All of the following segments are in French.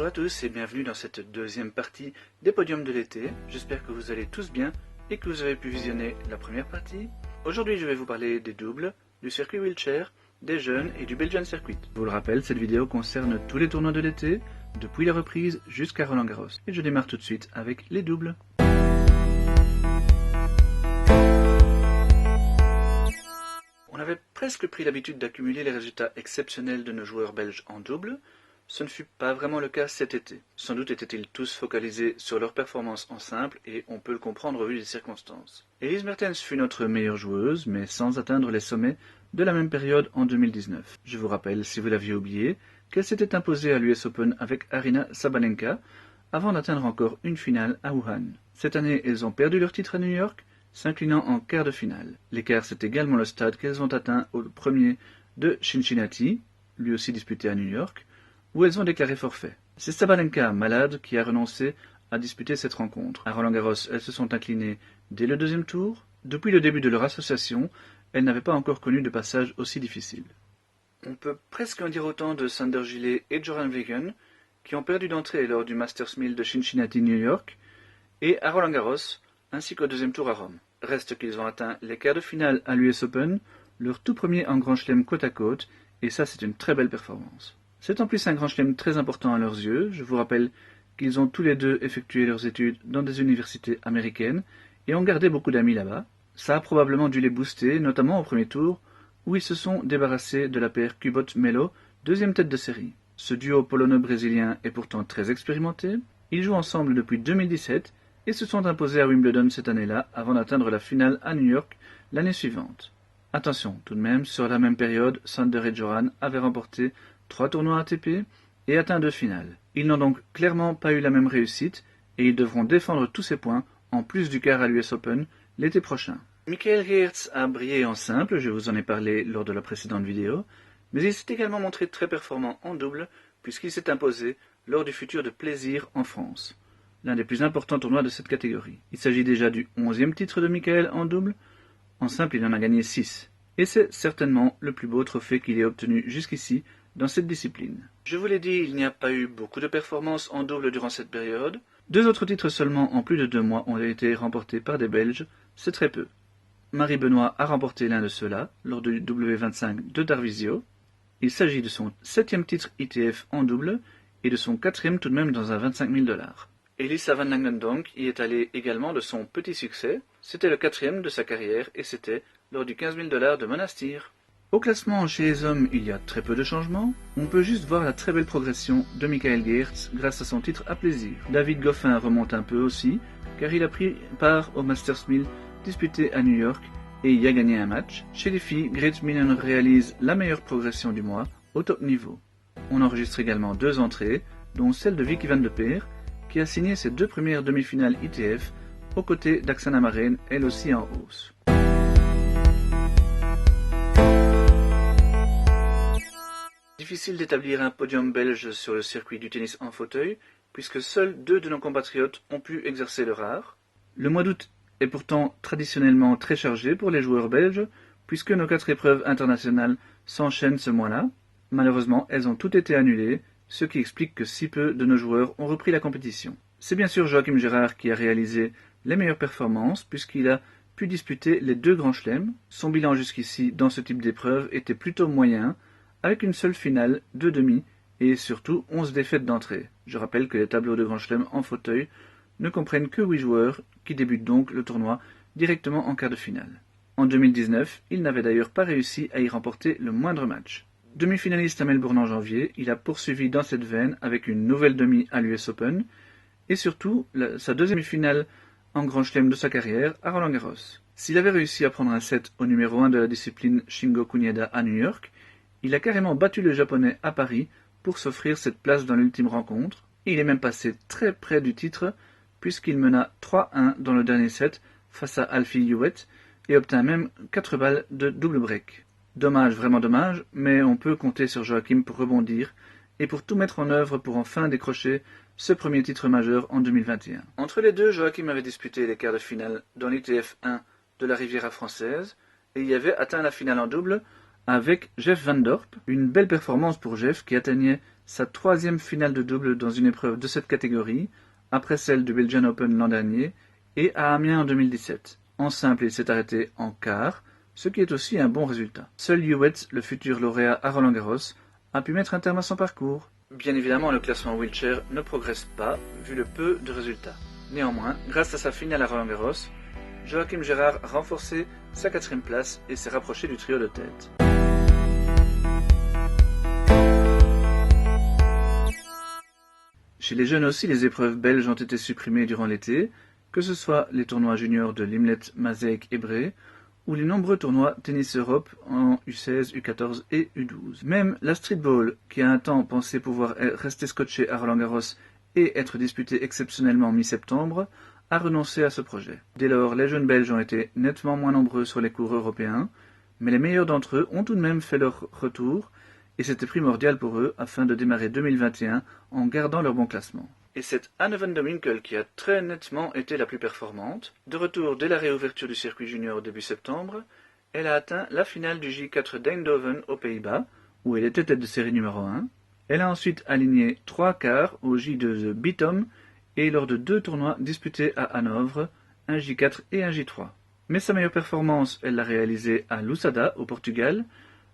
Bonjour à tous et bienvenue dans cette deuxième partie des podiums de l'été. J'espère que vous allez tous bien et que vous avez pu visionner la première partie. Aujourd'hui je vais vous parler des doubles, du circuit wheelchair, des jeunes et du Belgian Circuit. Je vous le rappelle, cette vidéo concerne tous les tournois de l'été, depuis la reprise jusqu'à Roland Garros. Et je démarre tout de suite avec les doubles. On avait presque pris l'habitude d'accumuler les résultats exceptionnels de nos joueurs belges en double. Ce ne fut pas vraiment le cas cet été. Sans doute étaient-ils tous focalisés sur leur performance en simple et on peut le comprendre au vu des circonstances. Elise Mertens fut notre meilleure joueuse, mais sans atteindre les sommets de la même période en 2019. Je vous rappelle, si vous l'aviez oublié, qu'elle s'était imposée à l'US Open avec Aryna Sabalenka avant d'atteindre encore une finale à Wuhan. Cette année, elles ont perdu leur titre à New York, s'inclinant en quart de finale. L'écart, c'est également le stade qu'elles ont atteint au premier de Cincinnati, lui aussi disputé à New York, où elles ont déclaré forfait. C'est Sabalenka, malade, qui a renoncé à disputer cette rencontre. À Roland Garros, elles se sont inclinées dès le deuxième tour. Depuis le début de leur association, elles n'avaient pas encore connu de passage aussi difficile. On peut presque en dire autant de Sander Gillet et Joran Vliegen, qui ont perdu d'entrée lors du Masters 1000 de Cincinnati, New York, et à Roland Garros, ainsi qu'au deuxième tour à Rome. Reste qu'ils ont atteint les quarts de finale à l'US Open, leur tout premier en Grand Chelem côte à côte, et ça c'est une très belle performance. C'est en plus un Grand Chelem très important à leurs yeux. Je vous rappelle qu'ils ont tous les deux effectué leurs études dans des universités américaines et ont gardé beaucoup d'amis là-bas. Ça a probablement dû les booster, notamment au premier tour, où ils se sont débarrassés de la paire Kubot-Melo, deuxième tête de série. Ce duo polono-brésilien est pourtant très expérimenté. Ils jouent ensemble depuis 2017 et se sont imposés à Wimbledon cette année-là avant d'atteindre la finale à New York l'année suivante. Attention, tout de même, sur la même période, Sander et Joran avaient remporté 3 tournois ATP et atteint 2 finales. Ils n'ont donc clairement pas eu la même réussite et ils devront défendre tous ces points en plus du quart à l'US Open l'été prochain. Michael Geerts a brillé en simple, je vous en ai parlé lors de la précédente vidéo, mais il s'est également montré très performant en double puisqu'il s'est imposé lors du futur de Plaisir en France, l'un des plus importants tournois de cette catégorie. Il s'agit déjà du 11e titre de Michael en double. En simple, il en a gagné 6. Et c'est certainement le plus beau trophée qu'il ait obtenu jusqu'ici dans cette discipline. Je vous l'ai dit, il n'y a pas eu beaucoup de performances en double durant cette période. 2 autres titres seulement en plus de 2 mois ont été remportés par des Belges, c'est très peu. Marie Benoît a remporté l'un de ceux-là, lors du W25 de Darvisio. Il s'agit de son 7e titre ITF en double, et de son 4e tout de même dans un 25 000 $. Elisa Van Langendonk y est allée également de son petit succès. C'était le 4e de sa carrière, et c'était lors du 15 000 $ de Monastir. Au classement chez les hommes, il y a très peu de changements. On peut juste voir la très belle progression de Michael Geerts grâce à son titre à Plaisir. David Goffin remonte un peu aussi, car il a pris part au Masters 1000 disputé à New York et y a gagné un match. Chez les filles, Grete Minen réalise la meilleure progression du mois, au top niveau. On enregistre également 2 entrées, dont celle de Vicky Van de Peer, qui a signé ses 2 premières demi-finales ITF, aux côtés d'Aksana Maren, elle aussi en hausse. Difficile d'établir un podium belge sur le circuit du tennis en fauteuil, puisque seuls 2 de nos compatriotes ont pu exercer leur art. Le mois d'août est pourtant traditionnellement très chargé pour les joueurs belges, puisque nos 4 épreuves internationales s'enchaînent ce mois-là. Malheureusement, elles ont toutes été annulées, ce qui explique que si peu de nos joueurs ont repris la compétition. C'est bien sûr Joachim Gérard qui a réalisé les meilleures performances, puisqu'il a pu disputer les 2 grands chelems. Son bilan jusqu'ici dans ce type d'épreuve était plutôt moyen, avec une seule finale, 2 demi et surtout 11 défaites d'entrée. Je rappelle que les tableaux de Grand Chelem en fauteuil ne comprennent que 8 joueurs qui débutent donc le tournoi directement en quart de finale. En 2019, il n'avait d'ailleurs pas réussi à y remporter le moindre match. Demi-finaliste à Melbourne en janvier, il a poursuivi dans cette veine avec une nouvelle demi à l'US Open et surtout sa 2e finale en Grand Chelem de sa carrière à Roland Garros. S'il avait réussi à prendre un set au numéro 1 de la discipline Shingo Kunieda à New York, il a carrément battu le japonais à Paris pour s'offrir cette place dans l'ultime rencontre, et il est même passé très près du titre puisqu'il mena 3-1 dans le dernier set face à Alfie Hewitt et obtint même 4 balles de double break. Dommage, vraiment dommage, mais on peut compter sur Joachim pour rebondir et pour tout mettre en œuvre pour enfin décrocher ce premier titre majeur en 2021. Entre les deux, Joachim avait disputé les quarts de finale dans l'ITF 1 de la Riviera française et y avait atteint la finale en double avec Jeff Van Dorp, une belle performance pour Jeff qui atteignait sa troisième finale de double dans une épreuve de cette catégorie, après celle du Belgian Open l'an dernier et à Amiens en 2017. En simple, il s'est arrêté en quart, ce qui est aussi un bon résultat. Seul Hewitt, le futur lauréat à Roland-Garros, a pu mettre un terme à son parcours. Bien évidemment, le classement wheelchair ne progresse pas, vu le peu de résultats. Néanmoins, grâce à sa finale à Roland-Garros, Joachim Gérard a renforcé sa 4e place et s'est rapproché du trio de tête. Chez les jeunes aussi, les épreuves belges ont été supprimées durant l'été, que ce soit les tournois juniors de Limlet, Mazeikiel et Bree, ou les nombreux tournois Tennis Europe en U16, U14 et U12. Même la streetball, qui a un temps pensé pouvoir rester scotché à Roland-Garros et être disputée exceptionnellement mi-septembre, a renoncé à ce projet. Dès lors, les jeunes Belges ont été nettement moins nombreux sur les cours européens, mais les meilleurs d'entre eux ont tout de même fait leur retour, et c'était primordial pour eux afin de démarrer 2021 en gardant leur bon classement. Et c'est Anne van de Winkel qui a très nettement été la plus performante. De retour dès la réouverture du circuit junior début septembre, elle a atteint la finale du J4 d'Eindhoven aux Pays-Bas, où elle était tête de série numéro 1. Elle a ensuite aligné 3 quarts au J2 de Bitom et lors de 2 tournois disputés à Hanovre, un J4 et un J3. Mais sa meilleure performance, elle l'a réalisée à Lusada, au Portugal,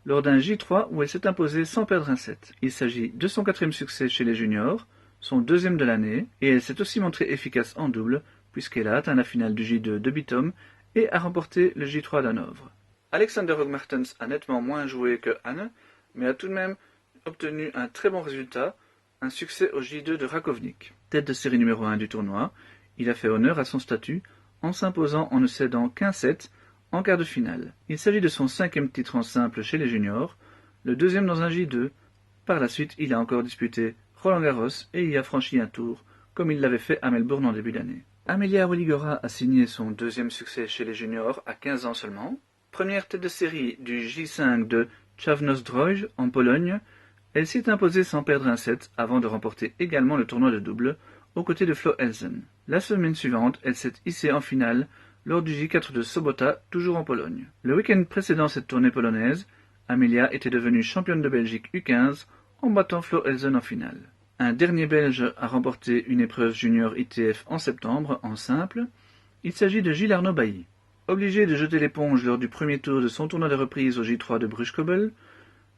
lors d'un J3 où elle s'est imposée sans perdre un set. Il s'agit de son 4e succès chez les juniors, son 2e de l'année, et elle s'est aussi montrée efficace en double, puisqu'elle a atteint la finale du J2 de Bitom et a remporté le J3 d'Hanovre. Alexander Hoog-Martens a nettement moins joué que Anne, mais a tout de même obtenu un très bon résultat, un succès au J2 de Rakovnik. Tête de série numéro 1 du tournoi, il a fait honneur à son statut en s'imposant en ne cédant qu'un set en quart de finale. Il s'agit de son 5e titre en simple chez les juniors, le 2e dans un J2. Par la suite, il a encore disputé Roland-Garros et y a franchi un tour, comme il l'avait fait à Melbourne en début d'année. Amelia Waligora a signé son 2e succès chez les juniors à 15 ans seulement. Première tête de série du J5 de Chavnosdroj en Pologne, elle s'est imposée sans perdre un set avant de remporter également le tournoi de double aux côtés de Flo Elsen. La semaine suivante, elle s'est hissée en finale lors du J4 de Sobota, toujours en Pologne. Le week-end précédent cette tournée polonaise, Amelia était devenue championne de Belgique U15 en battant Flo Elsen en finale. Un dernier Belge a remporté une épreuve junior ITF en septembre en simple. Il s'agit de Gilles Arnaud Bailly. Obligé de jeter l'éponge lors du premier tour de son tournoi de reprise au J3 de Bruchkobel,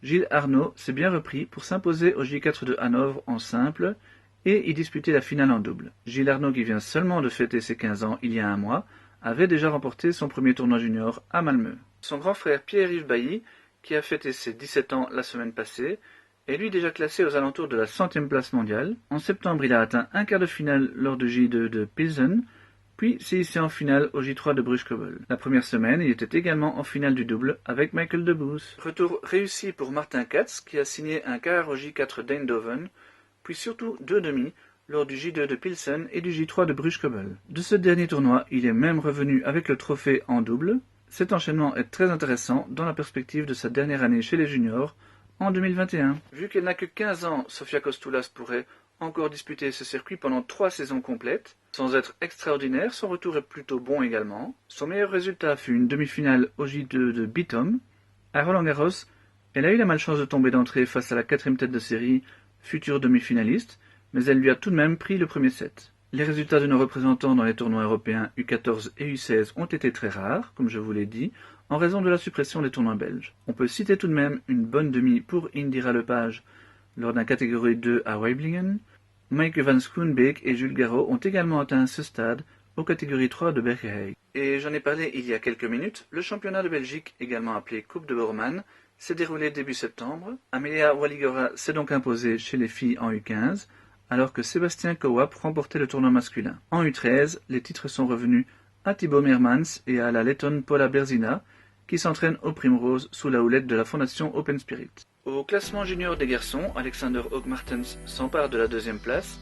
Gilles Arnaud s'est bien repris pour s'imposer au J4 de Hanovre en simple et y disputer la finale en double. Gilles Arnaud, qui vient seulement de fêter ses 15 ans il y a un mois, avait déjà remporté son premier tournoi junior à Malmö. Son grand frère Pierre-Yves Bailly, qui a fêté ses 17 ans la semaine passée, est lui déjà classé aux alentours de la 100e place mondiale. En septembre, il a atteint un quart de finale lors du J2 de Pilsen, puis s'est hissé en finale au J3 de Bruchkobel. La première semaine, il était également en finale du double avec Michael de Boos. Retour réussi pour Martin Katz, qui a signé un quart au J4 d'Eindhoven, puis surtout 2 demi lors du J2 de Pilsen et du J3 de Bruchkobel. De ce dernier tournoi, il est même revenu avec le trophée en double. Cet enchaînement est très intéressant dans la perspective de sa dernière année chez les juniors en 2021. Vu qu'elle n'a que 15 ans, Sofia Kostoulas pourrait encore disputer ce circuit pendant 3 saisons complètes. Sans être extraordinaire, son retour est plutôt bon également. Son meilleur résultat fut une demi-finale au J2 de Bitom. À Roland-Garros, elle a eu la malchance de tomber d'entrée face à la 4e tête de série, future demi-finaliste, mais elle lui a tout de même pris le premier set. Les résultats de nos représentants dans les tournois européens U14 et U16 ont été très rares, comme je vous l'ai dit, en raison de la suppression des tournois belges. On peut citer tout de même une bonne demi pour Indira Lepage lors d'un catégorie 2 à Weiblingen. Mike van Schoenbeek et Jules Garraud ont également atteint ce stade aux catégories 3 de Bergeheim. Et j'en ai parlé il y a quelques minutes, le championnat de Belgique, également appelé Coupe de Borman, s'est déroulé début septembre. Amelia Waligora s'est donc imposée chez les filles en U15, alors que Sébastien Kowap remportait le tournoi masculin. En U13, les titres sont revenus à Thibaut Meermans et à la lettonne Paula Berzina, qui s'entraîne au Primrose sous la houlette de la fondation Open Spirit. Au classement junior des garçons, Alexander Hoog-Martens s'empare de la 2e place,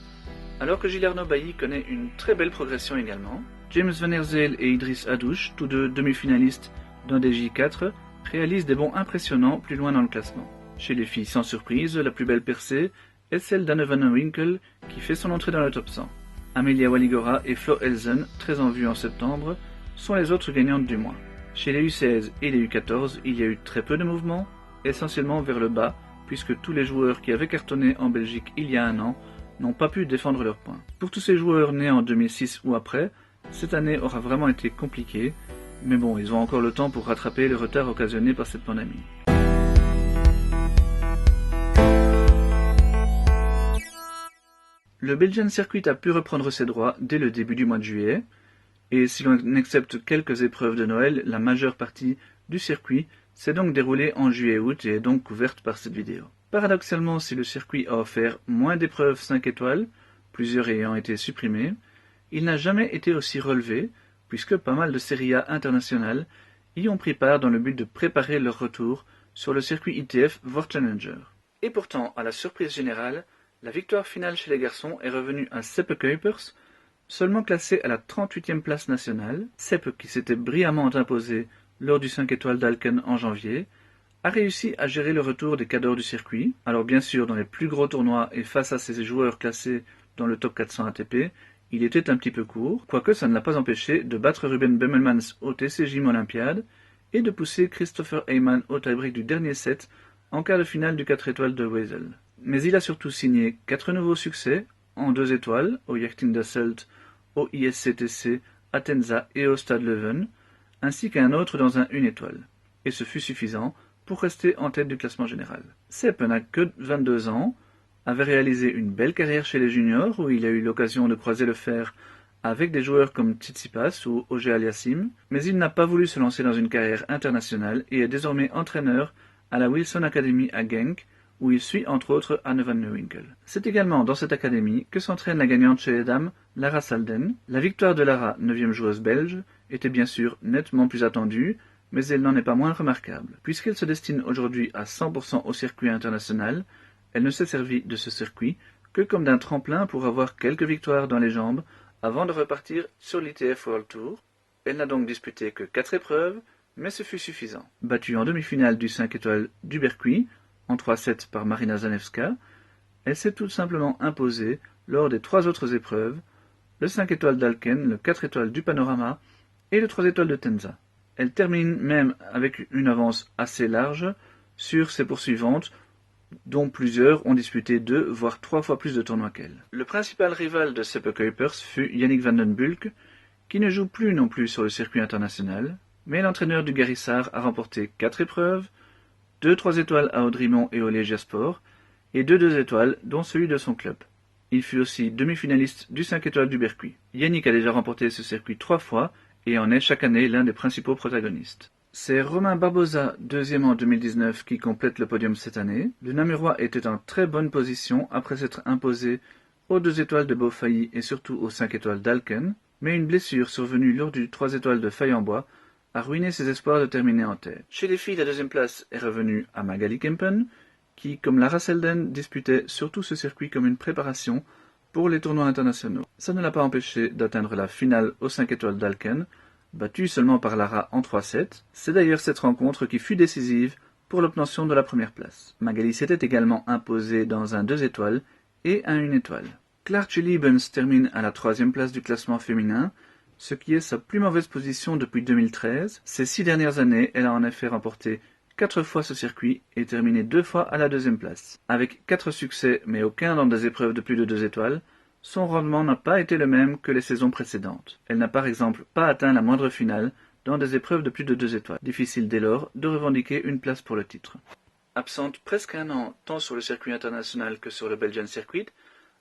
alors que Gilles Arnaud Bailly connaît une très belle progression également. James Van Herzeel et Idriss Adouche, tous deux demi-finalistes d'un des J4, réalisent des bonds impressionnants plus loin dans le classement. Chez les filles, sans surprise, la plus belle percée est celle d'Anne van den Winkel, qui fait son entrée dans le top 100. Amelia Waligora et Flo Elsen, très en vue en septembre, sont les autres gagnantes du mois. Chez les U16 et les U14, il y a eu très peu de mouvements, essentiellement vers le bas, puisque tous les joueurs qui avaient cartonné en Belgique il y a un an n'ont pas pu défendre leurs points. Pour tous ces joueurs nés en 2006 ou après, cette année aura vraiment été compliquée, mais bon, ils ont encore le temps pour rattraper le retard occasionné par cette pandémie. Le Belgian Circuit a pu reprendre ses droits dès le début du mois de juillet, et si l'on accepte quelques épreuves de Noël, la majeure partie du circuit s'est donc déroulée en juillet-août et est donc couverte par cette vidéo. Paradoxalement, si le circuit a offert moins d'épreuves 5 étoiles, plusieurs ayant été supprimées, il n'a jamais été aussi relevé, puisque pas mal de Serie A internationales y ont pris part dans le but de préparer leur retour sur le circuit ITF voire Challenger. Et pourtant, à la surprise générale, la victoire finale chez les garçons est revenue à Seppe Kuipers, seulement classé à la 38e place nationale. Seppe, qui s'était brillamment imposé lors du 5 étoiles d'Alken en janvier, a réussi à gérer le retour des cadors du circuit. Alors bien sûr, dans les plus gros tournois et face à ces joueurs classés dans le top 400 ATP, il était un petit peu court, quoique ça ne l'a pas empêché de battre Ruben Bemmelmans au TC Gym Olympiade et de pousser Christopher Heyman au tie-break du dernier set en quart de finale du 4 étoiles de Wesel. Mais il a surtout signé 4 nouveaux succès en 2 étoiles, au Yachting Dassault, au ISCTC, à Tenza et au Stade Leuven, ainsi qu'un autre dans un 1 étoile. Et ce fut suffisant pour rester en tête du classement général. Sepp n'a que 22 ans, avait réalisé une belle carrière chez les juniors, où il a eu l'occasion de croiser le fer avec des joueurs comme Tsitsipas ou Auger Aliassime, mais il n'a pas voulu se lancer dans une carrière internationale et est désormais entraîneur à la Wilson Academy à Genk, où il suit entre autres Anne van Nieuwinkel. C'est également dans cette académie que s'entraîne la gagnante chez les dames, Lara Salden. La victoire de Lara, 9e joueuse belge, était bien sûr nettement plus attendue, mais elle n'en est pas moins remarquable. Puisqu'elle se destine aujourd'hui à 100% au circuit international, elle ne s'est servie de ce circuit que comme d'un tremplin pour avoir quelques victoires dans les jambes avant de repartir sur l'ITF World Tour. Elle n'a donc disputé que 4 épreuves, mais ce fut suffisant. Battue en demi-finale du 5 étoiles du Bercuy, en 3-7 par Marina Zanevska, elle s'est tout simplement imposée lors des 3 autres épreuves, le 5 étoiles d'Alken, le 4 étoiles du Panorama et le 3 étoiles de Tenza. Elle termine même avec une avance assez large sur ses poursuivantes, dont plusieurs ont disputé 2 voire 3 fois plus de tournois qu'elle. Le principal rival de Seppe Kuipers fut Yannick van den Bulck, qui ne joue plus non plus sur le circuit international, mais l'entraîneur du Garissard a remporté 4 épreuves, 2 3 étoiles à Audrimont et au Legia Sport, et 2 étoiles, dont celui de son club. Il fut aussi demi-finaliste du 5 étoiles du Bercuy. Yannick a déjà remporté ce circuit 3 fois, et en est chaque année l'un des principaux protagonistes. C'est Romain Barbosa, 2e en 2019, qui complète le podium cette année. Le Namurois était en très bonne position après s'être imposé aux 2 étoiles de Beaufailly et surtout aux 5 étoiles d'Alken, mais une blessure survenue lors du 3 étoiles de Fayembois a ruiné ses espoirs de terminer en tête. Chez les filles, la 2e place est revenue à Magali Kempen, qui, comme Lara Selden, disputait surtout ce circuit comme une préparation pour les tournois internationaux. Ça ne l'a pas empêché d'atteindre la finale aux 5 étoiles d'Alken, battue seulement par Lara en 3-7. C'est d'ailleurs cette rencontre qui fut décisive pour l'obtention de la première place. Magali s'était également imposée dans un 2 étoiles et un 1 étoile. Clartje Liebens termine à la 3e place du classement féminin, ce qui est sa plus mauvaise position depuis 2013. Ces 6 dernières années, elle a en effet remporté 4 fois ce circuit et terminé 2 fois à la 2e place. Avec 4 succès, mais aucun dans des épreuves de plus de 2 étoiles, son rendement n'a pas été le même que les saisons précédentes. Elle n'a par exemple pas atteint la moindre finale dans des épreuves de plus de 2 étoiles. Difficile dès lors de revendiquer une place pour le titre. Absente presque un an tant sur le circuit international que sur le Belgian Circuit,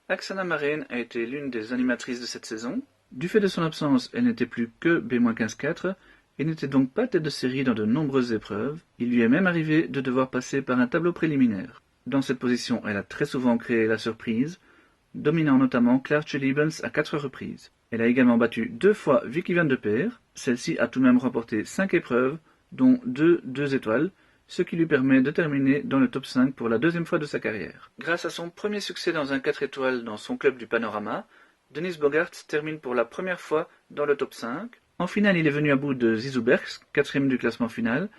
Aksana Marijn a été l'une des animatrices de cette saison. Du fait de son absence, elle n'était plus que B-15-4 et n'était donc pas tête de série dans de nombreuses épreuves. Il lui est même arrivé de devoir passer par un tableau préliminaire. Dans cette position, elle a très souvent créé la surprise, dominant notamment Clartje Liebens à 4 reprises. Elle a également battu 2 fois Vicky van de Peer. Celle-ci a tout de même remporté 5 épreuves, dont 2 étoiles, ce qui lui permet de terminer dans le top 5 pour la 2e fois de sa carrière. Grâce à son premier succès dans un 4 étoiles dans son club du Panorama, Denis Bogart termine pour la première fois dans le top 5. En finale, il est venu à bout de Zizou Bergs, 4e du classement final,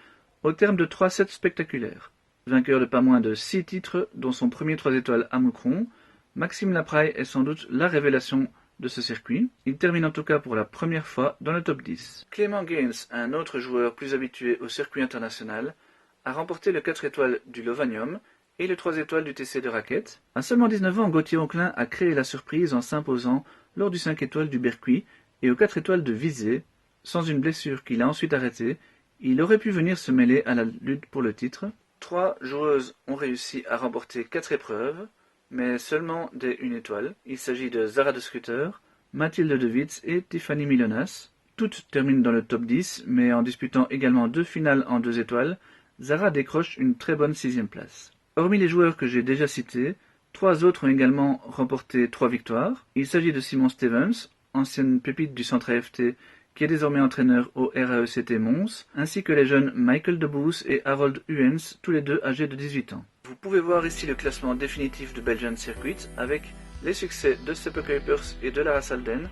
au terme de 3 sets spectaculaires. Vainqueur de pas moins de 6 titres, dont son premier 3 étoiles à Moucron, Maxime Lapraille est sans doute la révélation de ce circuit. Il termine en tout cas pour la première fois dans le top 10. Clément Gaines, un autre joueur plus habitué au circuit international, a remporté le 4 étoiles du Lovanium et le 3 étoiles du TC de raquette. À seulement 19 ans, Gauthier Auclin a créé la surprise en s'imposant lors du 5 étoiles du Bercuy et aux 4 étoiles de Visé. Sans une blessure qu'il a ensuite arrêtée, il aurait pu venir se mêler à la lutte pour le titre. 3 joueuses ont réussi à remporter 4 épreuves, mais seulement des 1 étoile. Il s'agit de Zara de Schutter, Mathilde de Witz et Tiffany Milonas. Toutes terminent dans le top 10, mais en disputant également 2 finales en 2 étoiles, Zara décroche une très bonne 6e place. Hormis les joueurs que j'ai déjà cités, 3 autres ont également remporté 3 victoires. Il s'agit de Simon Stevens, ancienne pépite du centre AFT, qui est désormais entraîneur au RAECT Mons, ainsi que les jeunes Michael Debous et Harold Huens, tous les deux âgés de 18 ans. Vous pouvez voir ici le classement définitif de Belgian Circuit avec les succès de Seppe Kuipers et de Lara Salden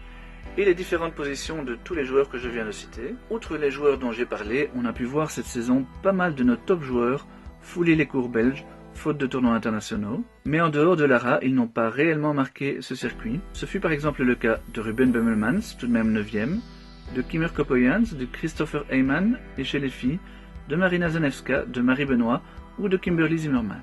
et les différentes positions de tous les joueurs que je viens de citer. Outre les joueurs dont j'ai parlé, on a pu voir cette saison pas mal de nos top joueurs fouler les cours belges, faute de tournois internationaux. Mais en dehors de Lara, ils n'ont pas réellement marqué ce circuit. Ce fut par exemple le cas de Ruben Bummelmans, tout de même 9e, de Kimmer Kopoyans, de Christopher Heyman et chez les filles, de Marina Zanevska, de Marie Benoît ou de Kimberly Zimmerman.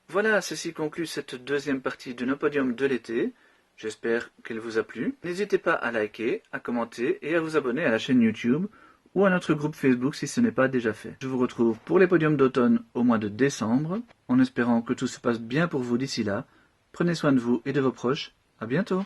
Voilà, ceci conclut cette deuxième partie de nos podiums de l'été. J'espère qu'elle vous a plu. N'hésitez pas à liker, à commenter et à vous abonner à la chaîne YouTube ou à notre groupe Facebook si ce n'est pas déjà fait. Je vous retrouve pour les podiums d'automne au mois de décembre, en espérant que tout se passe bien pour vous d'ici là. Prenez soin de vous et de vos proches. À bientôt.